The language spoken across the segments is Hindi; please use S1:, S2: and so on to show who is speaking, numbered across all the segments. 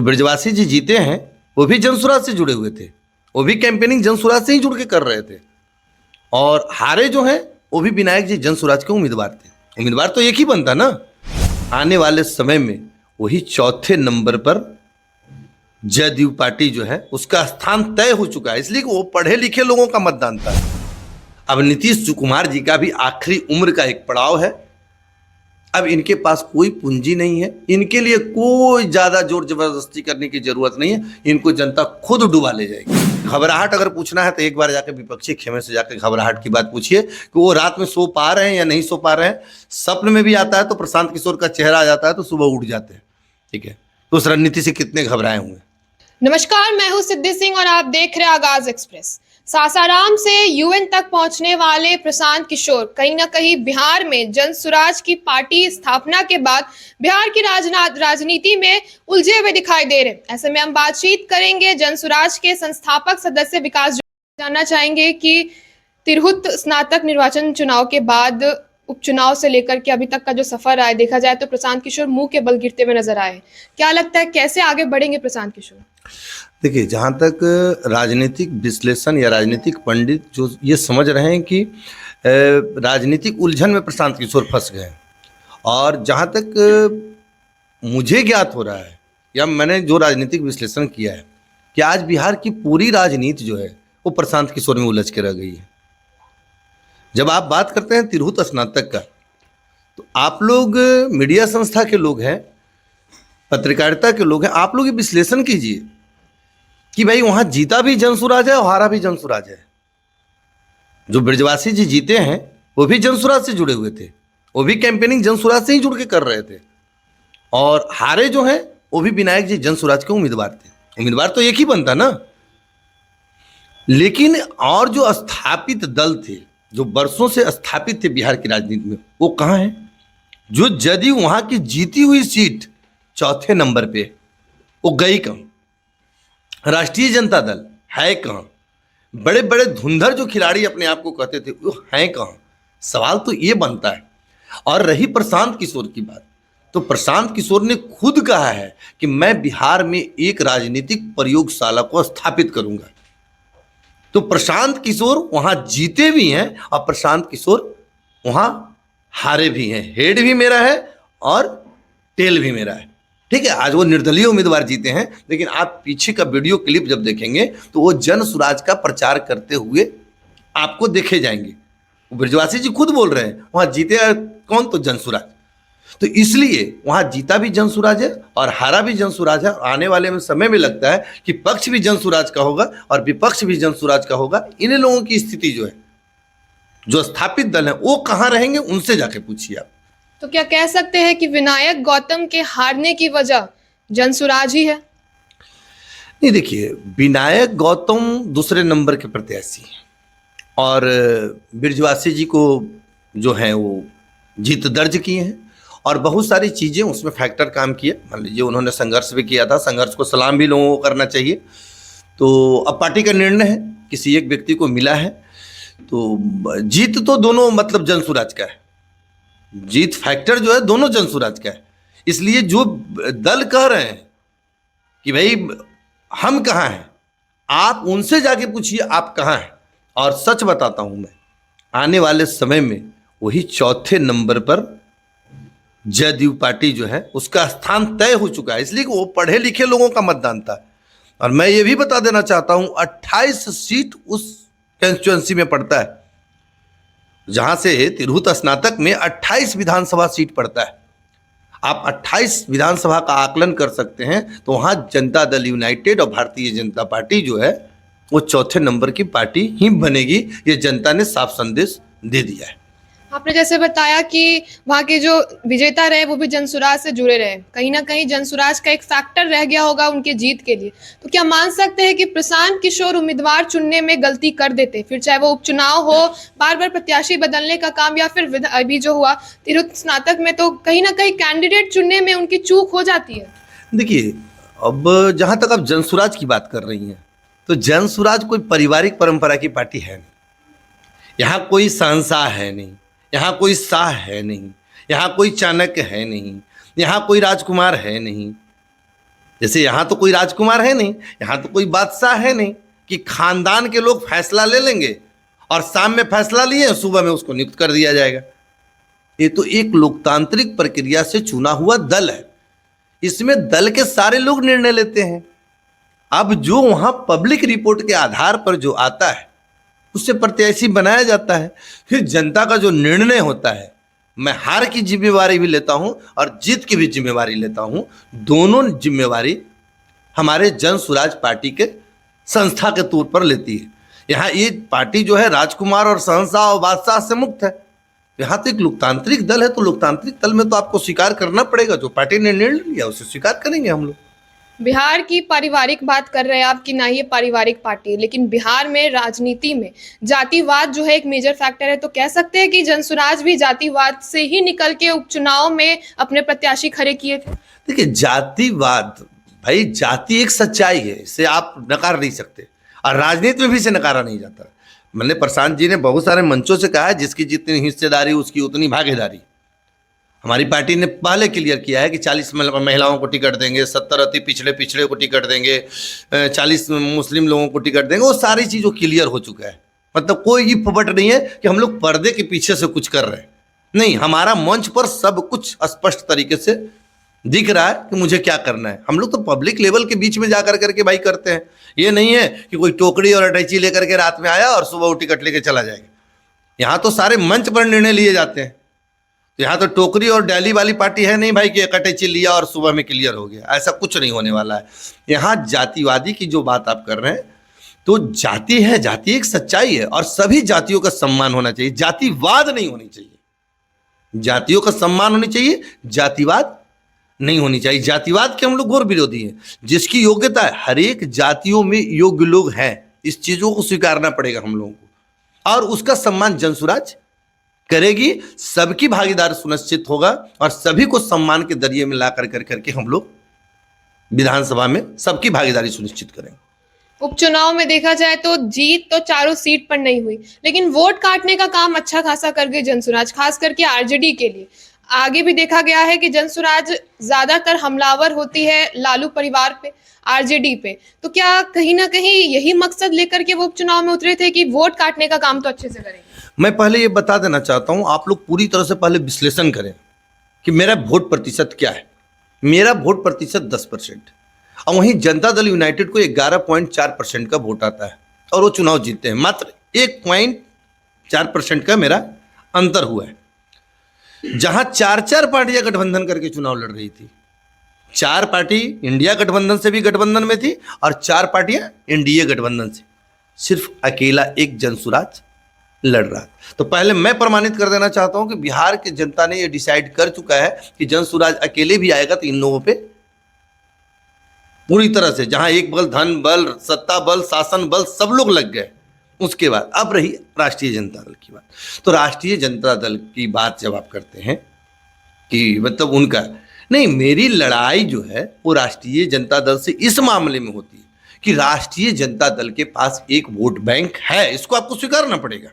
S1: ब्रजवासी जी जीते हैं वो भी जनसुराज से जुड़े हुए थे, वो भी कैंपेनिंग जनसुराज से ही जुड़ के कर रहे थे। और हारे जो हैं वो भी विनायक जी जनसुराज के उम्मीदवार थे। उम्मीदवार तो एक ही बनता ना। आने वाले समय में वही चौथे नंबर पर जदयू पार्टी जो है उसका स्थान तय हो चुका है, इसलिए कि वो पढ़े लिखे लोगों का मतदान था। अब नीतीश कुमार जी का भी आखिरी उम्र का एक पड़ाव है। अब इनके पास कोई पूंजी नहीं है, इनके लिए कोई ज्यादा जोर जबरदस्ती करने की जरूरत नहीं है, इनको जनता खुद डुबा ले जाएगी। घबराहट अगर पूछना है तो एक बार जाकर विपक्षी खेमे से जाकर घबराहट की बात पूछिए कि वो रात में सो पा रहे हैं या नहीं सो पा रहे हैं। सपने में भी आता है तो प्रशांत किशोर का चेहरा आ जाता है तो सुबह उठ जाते हैं। ठीक है, तो उस रणनीति से कितने घबराए हुए।
S2: नमस्कार, मैं हूं सिद्धि सिंह और आप देख रहे हैं आगाज एक्सप्रेस। सासाराम से यूएन तक पहुंचने वाले प्रशांत किशोर कहीं ना कहीं बिहार में जनसुराज की पार्टी स्थापना के बाद बिहार की राजनीति में उलझे हुए दिखाई दे रहे हैं। ऐसे में हम बातचीत करेंगे जनसुराज के संस्थापक सदस्य विकास। जानना चाहेंगे कि तिरहुत स्नातक निर्वाचन चुनाव के बाद उपचुनाव से लेकर के अभी तक का जो सफर आया, देखा जाए तो प्रशांत किशोर मुंह के बल गिरते हुए नजर आए। क्या लगता है कैसे आगे बढ़ेंगे प्रशांत किशोर?
S1: देखिए, जहाँ तक राजनीतिक विश्लेषण या राजनीतिक पंडित जो ये समझ रहे हैं कि राजनीतिक उलझन में प्रशांत किशोर फंस गए, और जहाँ तक मुझे ज्ञात हो रहा है या मैंने जो राजनीतिक विश्लेषण किया है कि आज बिहार की पूरी राजनीति जो है वो प्रशांत किशोर में उलझ के रह गई है। जब आप बात करते हैं तिरहुत स्नातक का, तो आप लोग मीडिया संस्था के लोग हैं, पत्रकारिता के लोग हैं, आप लोग ये विश्लेषण कीजिए कि भाई वहां जीता भी जनसुराज है और हारा भी जनसुराज है। जो ब्रजवासी जी जीते हैं वो भी जनसुराज से जुड़े हुए थे, वो भी कैंपेनिंग जनसुराज से ही जुड़ के कर रहे थे। और हारे जो हैं वो भी विनायक जी जनसुराज के उम्मीदवार थे। उम्मीदवार तो एक ही बनता ना। लेकिन और जो स्थापित दल थे, जो वर्षों से स्थापित थे बिहार की राजनीति में, वो कहाँ हैं? जो जदयू वहां की जीती हुई सीट चौथे नंबर पे, वो गई कहाँ? राष्ट्रीय जनता दल है कहाँ? बड़े बड़े धुंधर जो खिलाड़ी अपने आप को कहते थे वो हैं कहाँ? सवाल तो ये बनता है। और रही प्रशांत किशोर की बात, तो प्रशांत किशोर ने खुद कहा है कि मैं बिहार में एक राजनीतिक प्रयोगशाला को स्थापित करूंगा। तो प्रशांत किशोर वहां जीते भी हैं और प्रशांत किशोर वहां हारे भी हैं। हेड भी मेरा है और टेल भी मेरा है। ठीक है, आज वो निर्दलीय उम्मीदवार जीते हैं, लेकिन आप पीछे का वीडियो क्लिप जब देखेंगे तो वो जन सुराज का प्रचार करते हुए आपको देखे जाएंगे। ब्रजवासी जी खुद बोल रहे हैं वहां जीते कौन? तो जनसुराज। तो इसलिए वहां जीता भी जनसुराज है और हारा भी जनसुराज है। आने वाले में समय में लगता है कि पक्ष भी जनसुराज का होगा और विपक्ष भी जनसुराज का होगा। इन लोगों की स्थिति जो है, जो स्थापित दल है, वो कहां रहेंगे उनसे जाके पूछिए आप।
S2: तो क्या कह सकते हैं कि विनायक गौतम के हारने की वजह जनसुराज ही है?
S1: नहीं, देखिए, विनायक गौतम दूसरे नंबर के प्रत्याशी हैं और ब्रजवासी जी को जो है वो जीत दर्ज किए हैं और बहुत सारी चीज़ें उसमें फैक्टर काम किए। मान लीजिए उन्होंने संघर्ष भी किया था, संघर्ष को सलाम भी लोगों को करना चाहिए। तो अब पार्टी का निर्णय है, किसी एक व्यक्ति को मिला है, तो जीत तो दोनों मतलब जनसुराज का है। जीत फैक्टर जो है दोनों जनसुराज का है। इसलिए जो दल कह रहे हैं कि भाई हम कहाँ हैं, आप उनसे जाके पूछिए आप कहाँ हैं। और सच बताता हूं मैं, आने वाले समय में वही चौथे नंबर पर जदयू पार्टी जो है उसका स्थान तय हो चुका है, इसलिए कि वो पढ़े लिखे लोगों का मतदान था। और मैं ये भी बता देना चाहता हूं 28 सीट उस कंस्टिट्यूएंसी में पड़ता है, जहां से तिरहुत स्नातक में 28 विधानसभा सीट पड़ता है। आप 28 विधानसभा का आकलन कर सकते हैं। तो वहां जनता दल यूनाइटेड और भारतीय जनता पार्टी जो है वो चौथे नंबर की पार्टी ही बनेगी। ये जनता ने साफ संदेश दे दिया है।
S2: आपने जैसे बताया कि वहाँ के जो विजेता रहे वो भी जनसुराज से जुड़े रहे, कहीं ना कहीं जनसुराज का एक फैक्टर रह गया होगा उनके जीत के लिए। तो क्या मान सकते हैं कि प्रशांत किशोर उम्मीदवार चुनने में गलती कर देते, फिर चाहे वो उपचुनाव हो, बार बार प्रत्याशी बदलने का काम, या फिर अभी जो हुआ तिरहुत स्नातक में, तो कहीं ना कहीं कैंडिडेट चुनने में उनकी चूक हो जाती है?
S1: देखिए, अब जहां तक आप जनसुराज की बात कर रही हैं, तो जनसुराज कोई पारिवारिक परंपरा की पार्टी है नहीं। यहाँ कोई शहंशाह है नहीं, यहाँ कोई शाह है नहीं, यहाँ कोई चाणक्य है नहीं, यहाँ कोई राजकुमार है नहीं। जैसे यहाँ तो कोई राजकुमार है नहीं, यहाँ तो कोई बादशाह है नहीं कि खानदान के लोग फैसला ले लेंगे और शाम में फैसला लिए सुबह में उसको नियुक्त कर दिया जाएगा। ये तो एक लोकतांत्रिक प्रक्रिया से चुना हुआ दल है, इसमें दल के सारे लोग निर्णय लेते हैं। अब जो वहां पब्लिक रिपोर्ट के आधार पर जो आता है उससे प्रत्याशी बनाया जाता है। फिर जनता का जो निर्णय होता है, मैं हार की जिम्मेवारी भी लेता हूं और जीत की भी जिम्मेवारी लेता हूं। दोनों जिम्मेवारी हमारे जन स्वराज पार्टी के संस्था के तौर पर लेती है। यहाँ ये पार्टी जो है राजकुमार और शहंशाह और बादशाह से मुक्त है। यहाँ तो एक लोकतांत्रिक दल है, तो लोकतांत्रिक दल में तो आपको स्वीकार करना पड़ेगा, जो पार्टी ने निर्णय लिया उसे स्वीकार करेंगे हम लोग।
S2: बिहार की पारिवारिक बात कर रहे हैं आप कि ना ये पारिवारिक पार्टी है, लेकिन बिहार में राजनीति में जातिवाद जो है एक मेजर फैक्टर है। तो कह सकते हैं कि जनसुराज भी जातिवाद से ही निकल के उपचुनाव में अपने प्रत्याशी खड़े किए थे।
S1: देखिए, जातिवाद भाई, जाति एक सच्चाई है, इसे आप नकार नहीं सकते और राजनीति में भी इसे नकारा नहीं जाता। मैंने प्रशांत जी ने बहुत सारे मंचों से कहा है, जिसकी जितनी हिस्सेदारी उसकी उतनी भागीदारी। हमारी पार्टी ने पहले क्लियर किया है कि 40 महिलाओं को टिकट देंगे, 70 अति पिछड़े को टिकट देंगे, 40 मुस्लिम लोगों को टिकट देंगे। वो सारी चीज़ों क्लियर हो चुका है। मतलब कोई फपट नहीं है कि हम लोग पर्दे के पीछे से कुछ कर रहे हैं। नहीं, हमारा मंच पर सब कुछ स्पष्ट तरीके से दिख रहा है कि मुझे क्या करना है। हम लोग तो पब्लिक लेवल के बीच में जाकर करके भाई करते हैं। ये नहीं है कि कोई टोकरी और अटैची लेकर के रात में आया और सुबह वो टिकट लेके चला जाएगा। यहाँ तो सारे मंच पर निर्णय लिए जाते हैं। यहाँ तो टोकरी और डैली वाली पार्टी है नहीं भाई कि एक अटैची लिया और सुबह में क्लियर हो गया। ऐसा कुछ नहीं होने वाला है। यहाँ जातिवादी की जो बात आप कर रहे हैं, तो जाति है, जाति एक सच्चाई है और सभी जातियों का सम्मान होना चाहिए। जातिवाद नहीं होनी चाहिए। जातियों का सम्मान होनी चाहिए, जातिवाद नहीं होनी चाहिए। जातिवाद के हम लोग घोर विरोधी हैं। जिसकी योग्यता है, हर एक जातियों में योग्य लोग हैं, इस चीजों को स्वीकारना पड़ेगा हम लोगों को और उसका सम्मान जनसुराज करेगी। सबकी भागीदारी सुनिश्चित होगा और सभी को सम्मान के दरिये में ला कर करके हम लोग विधानसभा में सबकी भागीदारी सुनिश्चित करेंगे।
S2: उपचुनाव में देखा जाए तो जीत तो चारों सीट पर नहीं हुई, लेकिन वोट काटने का काम अच्छा खासा कर गए जनसुराज, खास करके आरजेडी के लिए। आगे भी देखा गया है कि जनसुराज ज्यादातर हमलावर होती है लालू परिवार पे, आरजेडी पे। तो क्या कहीं ना कहीं यही मकसद लेकर के वो उपचुनाव में उतरे थे कि वोट काटने का काम तो अच्छे से करेंगे?
S1: मैं पहले ये बता देना चाहता हूं, आप लोग पूरी तरह से पहले विश्लेषण करें कि मेरा वोट प्रतिशत क्या है। मेरा वोट प्रतिशत 10% और वहीं जनता दल यूनाइटेड को 11.4% का वोट आता है और वो चुनाव जीतते हैं। मात्र 1.4% का मेरा अंतर हुआ है। जहां 4 पार्टियां गठबंधन करके चुनाव लड़ रही थी। 4 पार्टी इंडिया गठबंधन से भी गठबंधन में थी और 4 पार्टियां एनडीए गठबंधन से। सिर्फ अकेला एक जनसुराज लड़ रहा है। तो पहले मैं प्रमाणित कर देना चाहता हूं कि बिहार की जनता ने यह डिसाइड कर चुका है कि जनसुराज अकेले भी आएगा तो इन लोगों पे पूरी तरह से, जहां एक बल, धन बल, सत्ता बल, शासन बल, सब लोग लग गए। उसके बाद अब रही राष्ट्रीय जनता दल की बात। तो राष्ट्रीय जनता दल की बात जब आप करते हैं कि मतलब उनका नहीं, मेरी लड़ाई जो है वो राष्ट्रीय जनता दल से इस मामले में होती है कि राष्ट्रीय जनता दल के पास एक वोट बैंक है। इसको आपको स्वीकारना पड़ेगा।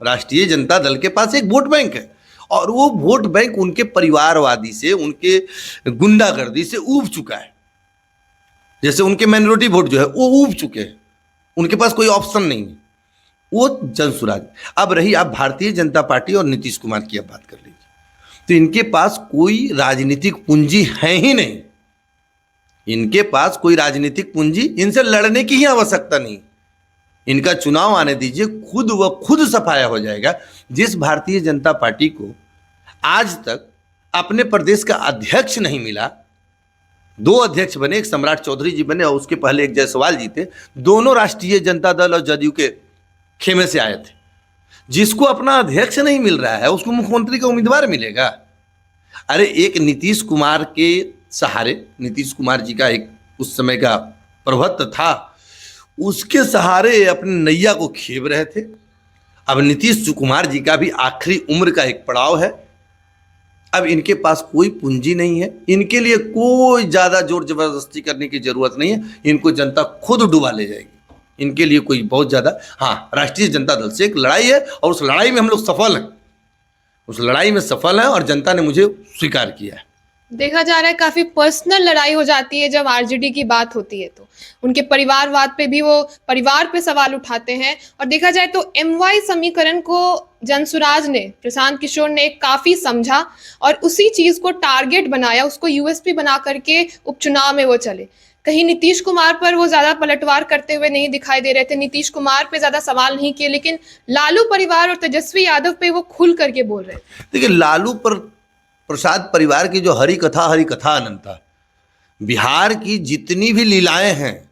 S1: राष्ट्रीय जनता दल के पास एक वोट बैंक है और वो वोट बैंक उनके परिवारवादी से, उनके गुंडागर्दी से ऊब चुका है। जैसे उनके माइनॉरिटी वोट जो है वो ऊब चुके हैं, उनके पास कोई ऑप्शन नहीं है, वो जनसुराज। अब रही आप भारतीय जनता पार्टी और नीतीश कुमार की अब बात कर लीजिए, तो इनके पास कोई राजनीतिक पूंजी है ही नहीं। इनके पास कोई राजनीतिक पूंजी, इनसे लड़ने की ही आवश्यकता नहीं। इनका चुनाव आने दीजिए, खुद व खुद सफाया हो जाएगा। जिस भारतीय जनता पार्टी को आज तक अपने प्रदेश का अध्यक्ष नहीं मिला, 2 अध्यक्ष बने, एक सम्राट चौधरी जी बने और उसके पहले एक जायसवाल जी थे, दोनों राष्ट्रीय जनता दल और जदयू के खेमे से आए थे। जिसको अपना अध्यक्ष नहीं मिल रहा है उसको मुख्यमंत्री का उम्मीदवार मिलेगा? अरे एक नीतीश कुमार के सहारे, नीतीश कुमार जी का एक उस समय का प्रभुत्व था, उसके सहारे अपने नैया को खेव रहे थे। अब नीतीश कुमार जी का भी आखिरी उम्र का एक पड़ाव है। अब इनके पास कोई पूंजी नहीं है, इनके लिए कोई ज़्यादा जोर जबरदस्ती करने की जरूरत नहीं है। इनको जनता खुद डुबा ले जाएगी। इनके लिए कोई बहुत ज़्यादा, हाँ, राष्ट्रीय जनता दल से एक लड़ाई है और उस लड़ाई में हम लोग सफल हैं। उस लड़ाई में सफल हैं और जनता ने मुझे स्वीकार किया है।
S2: देखा जा रहा है काफी पर्सनल लड़ाई हो जाती है जब आरजेडी की बात होती है, तो उनके परिवारवाद पे भी वो परिवार पे सवाल उठाते हैं। और देखा जाए तो एमवाई समीकरण को जनसुराज ने, प्रशांत किशोर ने काफी समझा और उसी चीज को टारगेट बनाया, उसको यूएसपी बना करके उपचुनाव में वो चले। कहीं नीतीश कुमार पर वो ज्यादा पलटवार करते हुए नहीं दिखाई दे रहे थे, नीतीश कुमार पे ज्यादा सवाल नहीं किए, लेकिन लालू परिवार और तेजस्वी यादव पे वो खुल करके बोल रहे थे।
S1: देखिए, लालू पर प्रसाद परिवार की जो हरी कथा अनंता, बिहार की जितनी भी लीलाएं हैं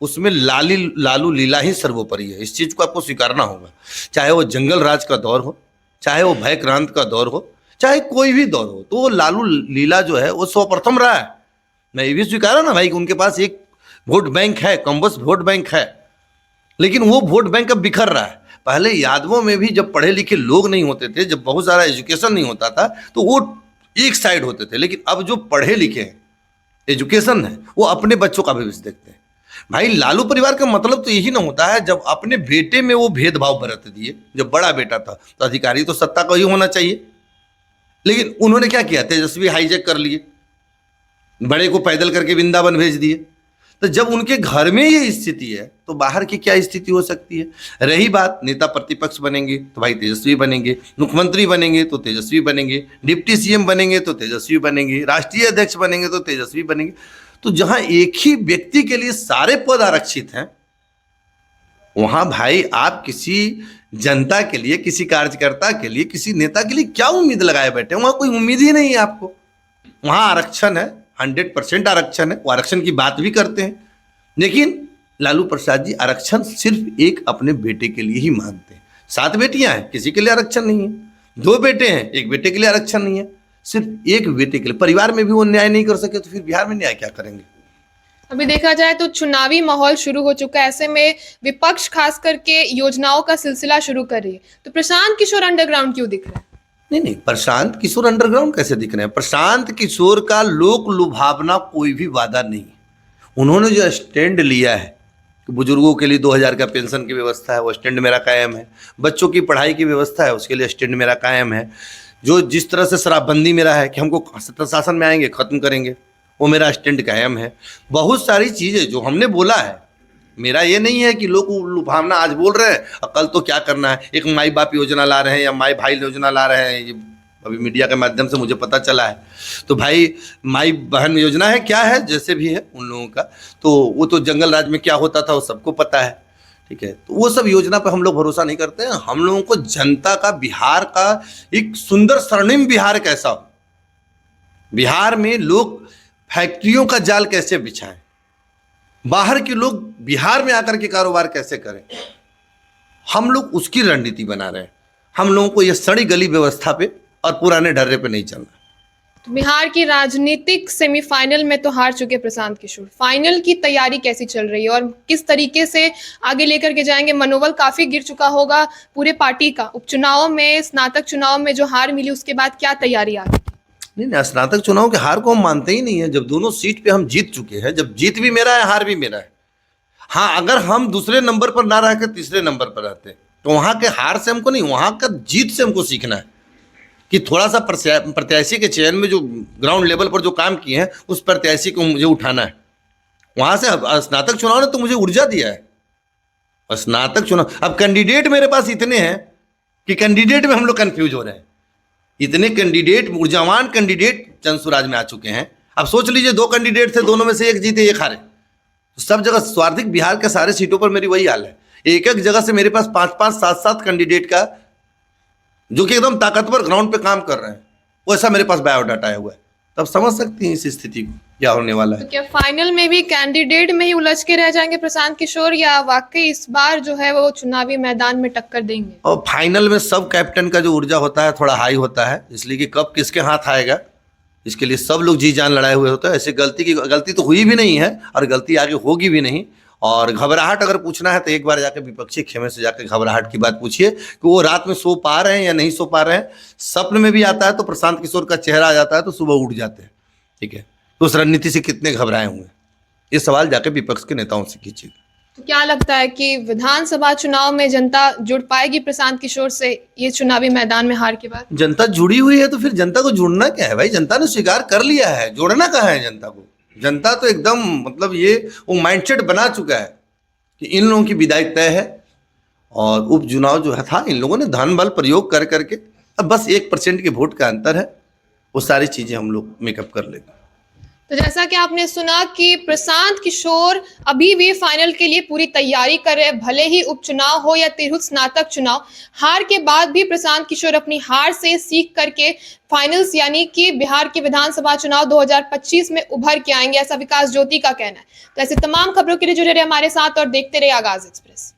S1: उसमें लालू लीला ही सर्वोपरि है। इस चीज को आपको स्वीकारना होगा। चाहे वो जंगल राज का दौर हो, चाहे वो भय क्रांत का दौर हो, चाहे कोई भी दौर हो, तो वो लालू लीला जो है वो सर्वप्रथम रहा है। मैं ये भी स्वीकारा ना भाई कि उनके पास एक वोट बैंक है, कम्बस वोट बैंक है, लेकिन वो वोट बैंक अब बिखर रहा है। पहले यादवों में भी जब पढ़े लिखे लोग नहीं होते थे, जब बहुत सारा एजुकेशन नहीं होता था, तो वो एक साइड होते थे। लेकिन अब जो पढ़े लिखे हैं, एजुकेशन है, वो अपने बच्चों का भविष्य देखते हैं। भाई, लालू परिवार का मतलब तो यही ना होता है। जब अपने बेटे में वो भेदभाव बरत दिए, जब बड़ा बेटा था तो अधिकारी तो सत्ता का ही होना चाहिए, लेकिन उन्होंने क्या किया, तेजस्वी हाईजैक कर लिए, बड़े को पैदल करके वृंदावन भेज दिए। तो जब उनके घर में ये स्थिति है तो बाहर की क्या स्थिति हो सकती है। रही बात नेता प्रतिपक्ष बनेंगे तो भाई तेजस्वी बनेंगे, मुख्यमंत्री बनेंगे तो तेजस्वी बनेंगे, डिप्टी सीएम बनेंगे तो तेजस्वी बनेंगे, राष्ट्रीय अध्यक्ष बनेंगे तो तेजस्वी बनेंगे। तो जहां एक ही व्यक्ति के लिए सारे पद आरक्षित हैं, वहां भाई आप किसी जनता के लिए, किसी कार्यकर्ता के लिए, किसी नेता के लिए क्या उम्मीद लगाए बैठे? वहां कोई उम्मीद ही नहीं है आपको। वहां आरक्षण है, 100% आरक्षण है, वो आरक्षण की बात भी करते हैं, लेकिन लालू प्रसाद जी आरक्षण सिर्फ एक अपने बेटे के लिए ही मांगते हैं। 7 बेटियां हैं, किसी के लिए आरक्षण नहीं है। 2 बेटे हैं, एक बेटे के लिए आरक्षण नहीं है, सिर्फ एक बेटे के लिए। परिवार में भी वो न्याय नहीं कर सके तो फिर बिहार में न्याय क्या करेंगे?
S2: अभी देखा जाए तो चुनावी माहौल शुरू हो चुका है, ऐसे में विपक्ष खास करके योजनाओं का सिलसिला शुरू कर रही है, तो प्रशांत किशोर अंडरग्राउंड क्यों दिख रहा है?
S1: नहीं, प्रशांत किशोर अंडरग्राउंड कैसे दिख रहे हैं? प्रशांत किशोर का लोक लुभावना कोई भी वादा नहीं। उन्होंने जो स्टैंड लिया है कि बुजुर्गों के लिए 2000 का पेंशन की व्यवस्था है, वो स्टैंड मेरा कायम है। बच्चों की पढ़ाई की व्यवस्था है, उसके लिए स्टैंड मेरा कायम है। जो जिस तरह से शराबबंदी मेरा है कि हमको सत्ता शासन में आएंगे खत्म करेंगे, वो मेरा स्टैंड कायम है। बहुत सारी चीज़ें जो हमने बोला है, मेरा ये नहीं है कि लोग लुभावना आज बोल रहे हैं और कल तो क्या करना है। एक माई बाप योजना ला रहे हैं या माई भाई योजना ला रहे हैं, ये अभी मीडिया के माध्यम से मुझे पता चला है। तो भाई माई बहन योजना है, क्या है, जैसे भी है उन लोगों का, तो वो तो जंगल राज में क्या होता था वो सबको पता है, ठीक है। तो वो सब योजना पर हम लोग भरोसा नहीं करते हैं। हम लोगों को जनता का, बिहार का एक सुंदर स्वर्णिम बिहार कैसा हो, बिहार में लोग फैक्ट्रियों का जाल कैसे बिछाएं, बाहर के लोग बिहार में आकर के कारोबार कैसे करें, हम लोग उसकी रणनीति बना रहे हैं। हम लोगों को ये सड़ी गली व्यवस्था पे और पुराने ढर्रे पे नहीं चलना।
S2: तो बिहार की राजनीतिक सेमीफाइनल में तो हार चुके प्रशांत किशोर, फाइनल की तैयारी कैसी चल रही है और किस तरीके से आगे लेकर के जाएंगे? मनोबल काफी गिर चुका होगा पूरे पार्टी का। उपचुनाव में, स्नातक चुनाव में जो हार मिली उसके बाद क्या तैयारी आ रही?
S1: नहीं, स्नातक चुनाव के हार को हम मानते ही नहीं है। जब दोनों सीट पे हम जीत चुके हैं, जब जीत भी मेरा है, हार भी मेरा है। हाँ, अगर हम दूसरे नंबर पर ना रह के तीसरे नंबर पर रहते तो वहाँ के हार से हमको नहीं, वहाँ का जीत से हमको सीखना है कि थोड़ा सा प्रत्याशी के चयन में जो ग्राउंड लेवल पर जो काम किए हैं उस प्रत्याशी को मुझे उठाना है। वहाँ से स्नातक चुनाव ने तो मुझे ऊर्जा दिया है। और स्नातक चुनाव, अब कैंडिडेट मेरे पास इतने हैं कि कैंडिडेट में हम लोग कन्फ्यूज हो रहे हैं। इतने कैंडिडेट, ऊर्जावान कैंडिडेट जनसुराज में आ चुके हैं। अब सोच लीजिए 2 कैंडिडेट थे, दोनों में से एक जीते एक हारे। तो सब जगह स्वार्थिक, बिहार के सारे सीटों पर मेरी वही हाल है। एक एक जगह से मेरे पास 5-5, 7-7 कैंडिडेट का जो कि एकदम ताकतवर ग्राउंड पे काम कर रहे हैं, वैसा मेरे पास बायोडाटा आया हुआ है। तब समझ सकती हैं इस स्थिति को क्या होने वाला है।
S2: तो क्या फाइनल में भी कैंडिडेट में ही उलझ के रह जाएंगे प्रशांत किशोर, या वाकई इस बार जो है वो चुनावी मैदान में टक्कर देंगे?
S1: और फाइनल में सब कैप्टन का जो ऊर्जा होता है थोड़ा हाई होता है, इसलिए कि कब किसके हाथ आएगा इसके लिए सब लोग जी जान लड़ाए हुए होते हैं। ऐसे गलती तो हुई भी नहीं है और गलती आगे होगी भी नहीं। और घबराहट अगर पूछना है तो एक बार जाके विपक्षी खेमे से जाकर घबराहट की बात पूछिए कि वो रात में सो पा रहे हैं या नहीं सो पा रहे हैं। सपने में भी आता है तो प्रशांत किशोर का चेहरा आ जाता है तो सुबह उठ जाते हैं, ठीक है। तो उस रणनीति से कितने घबराए हुए हैं, ये सवाल जाके विपक्ष के नेताओं से कीजिएगा।
S2: तो क्या लगता है कि विधानसभा चुनाव में जनता जुड़ पाएगी प्रशांत किशोर से ये चुनावी मैदान में हार के बाद?
S1: जनता जुड़ी हुई है तो फिर जनता को जुड़ना क्या है भाई? जनता ने स्वीकार कर लिया है, जोड़ना कहाँ है जनता को? जनता तो एकदम मतलब ये वो माइंडसेट बना चुका है कि इन लोगों की विदाई तय है। और उपचुनाव जो है था, इन लोगों ने धन बल प्रयोग कर करके, अब बस 1% के वोट का अंतर है, वो सारी चीजें हम लोग मेकअप कर लेंगे।
S2: तो जैसा कि आपने सुना कि प्रशांत किशोर अभी भी फाइनल के लिए पूरी तैयारी कर रहे हैं, भले ही उपचुनाव हो या तिरहुत स्नातक चुनाव, हार के बाद भी प्रशांत किशोर अपनी हार से सीख करके फाइनल्स यानी कि बिहार के विधानसभा चुनाव 2025 में उभर के आएंगे, ऐसा विकास ज्योति का कहना है। तो ऐसे तमाम खबरों के लिए जुड़े रहे हमारे साथ और देखते रहे आगाज एक्सप्रेस।